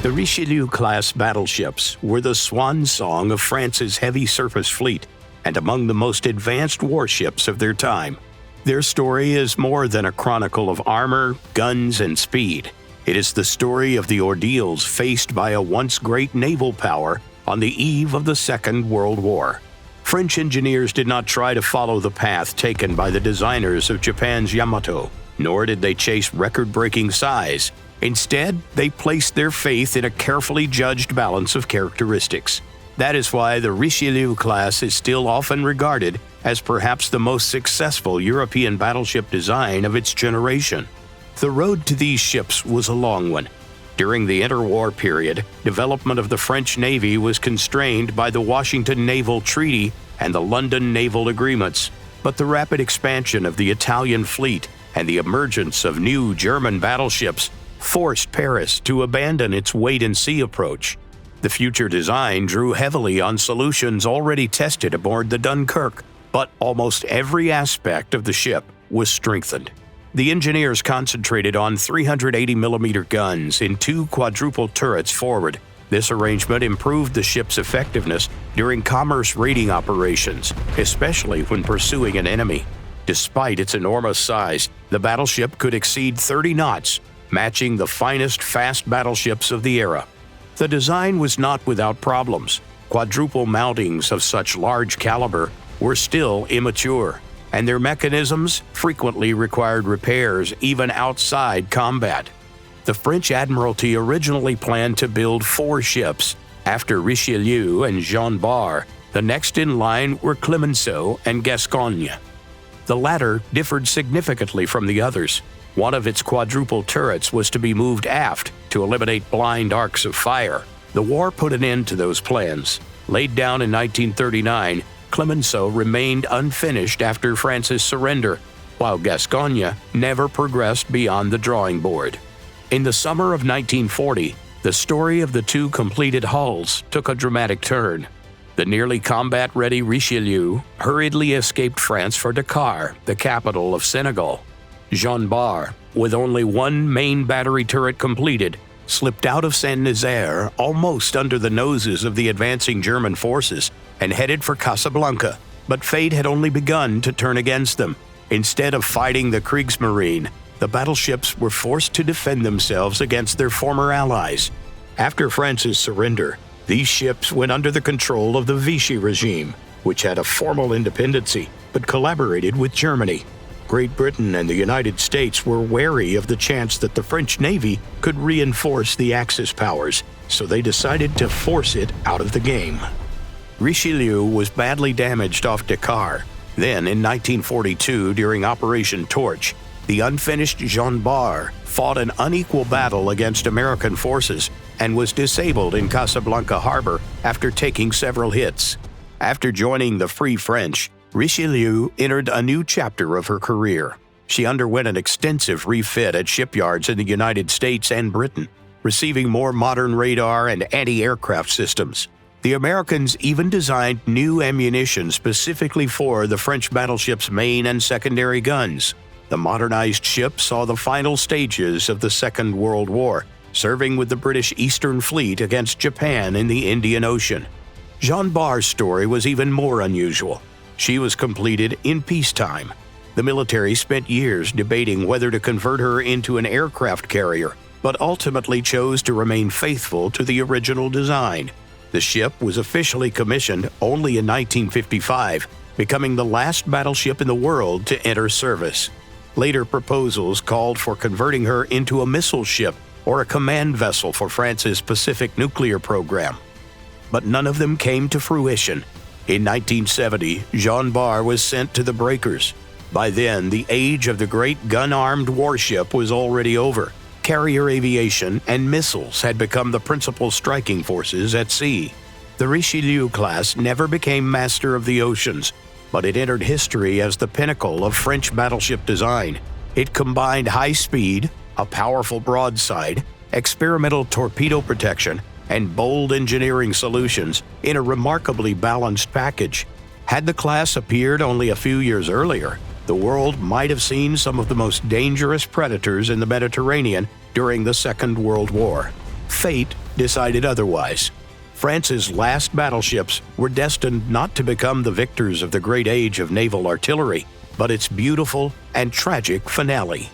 The Richelieu-class battleships were the swan song of France's heavy surface fleet and among the most advanced warships of their time. Their story is more than a chronicle of armor, guns, and speed. It is the story of the ordeals faced by a once great naval power on the eve of the Second World War. French engineers did not try to follow the path taken by the designers of Japan's Yamato, nor did they chase record-breaking size. Instead, they placed their faith in a carefully judged balance of characteristics. That is why the Richelieu-class is still often regarded as perhaps the most successful European battleship design of its generation. The road to these ships was a long one. During the interwar period, development of the French Navy was constrained by the Washington Naval Treaty and the London Naval Agreements, but the rapid expansion of the Italian fleet and the emergence of new German battleships forced Paris to abandon its wait-and-see approach. The future design drew heavily on solutions already tested aboard the Dunkirk, but almost every aspect of the ship was strengthened. The engineers concentrated on 380mm guns in 2 quadruple turrets forward. This arrangement improved the ship's effectiveness during commerce raiding operations, especially when pursuing an enemy. Despite its enormous size, the battleship could exceed 30 knots, matching the finest fast battleships of the era. The design was not without problems. Quadruple mountings of such large caliber were still immature, and their mechanisms frequently required repairs even outside combat. The French Admiralty originally planned to build 4 ships. After Richelieu and Jean Bart, the next in line were Clemenceau and Gascogne. The latter differed significantly from the others. One of its quadruple turrets was to be moved aft to eliminate blind arcs of fire. The war put an end to those plans. Laid down in 1939, Clemenceau remained unfinished after France's surrender, while Gascogne never progressed beyond the drawing board. In the summer of 1940, the story of the 2 completed hulls took a dramatic turn. The nearly combat-ready Richelieu hurriedly escaped France for Dakar, the capital of Senegal. Jean Bart, with only 1 main battery turret completed, slipped out of Saint-Nazaire almost under the noses of the advancing German forces and headed for Casablanca, but fate had only begun to turn against them. Instead of fighting the Kriegsmarine, the battleships were forced to defend themselves against their former allies. After France's surrender, these ships went under the control of the Vichy regime, which had a formal independency but collaborated with Germany. Great Britain and the United States were wary of the chance that the French Navy could reinforce the Axis powers, so they decided to force it out of the game. Richelieu was badly damaged off Dakar. Then, in 1942, during Operation Torch, the unfinished Jean Bart fought an unequal battle against American forces and was disabled in Casablanca harbor after taking several hits. After joining the Free French, Richelieu entered a new chapter of her career. She underwent an extensive refit at shipyards in the United States and Britain, receiving more modern radar and anti-aircraft systems. The Americans even designed new ammunition specifically for the French battleship's main and secondary guns. The modernized ship saw the final stages of the Second World War, serving with the British Eastern Fleet against Japan in the Indian Ocean. Jean Bart's story was even more unusual. She was completed in peacetime. The military spent years debating whether to convert her into an aircraft carrier, but ultimately chose to remain faithful to the original design. The ship was officially commissioned only in 1955, becoming the last battleship in the world to enter service. Later proposals called for converting her into a missile ship or a command vessel for France's Pacific nuclear program. But none of them came to fruition. In 1970, Jean Bart was sent to the breakers. By then, the age of the great gun-armed warship was already over. Carrier aviation and missiles had become the principal striking forces at sea. The Richelieu-class never became master of the oceans, but it entered history as the pinnacle of French battleship design. It combined high speed, a powerful broadside, experimental torpedo protection, and bold engineering solutions in a remarkably balanced package. Had the class appeared only a few years earlier, the world might have seen some of the most dangerous predators in the Mediterranean during the Second World War. Fate decided otherwise. France's last battleships were destined not to become the victors of the great age of naval artillery, but its beautiful and tragic finale.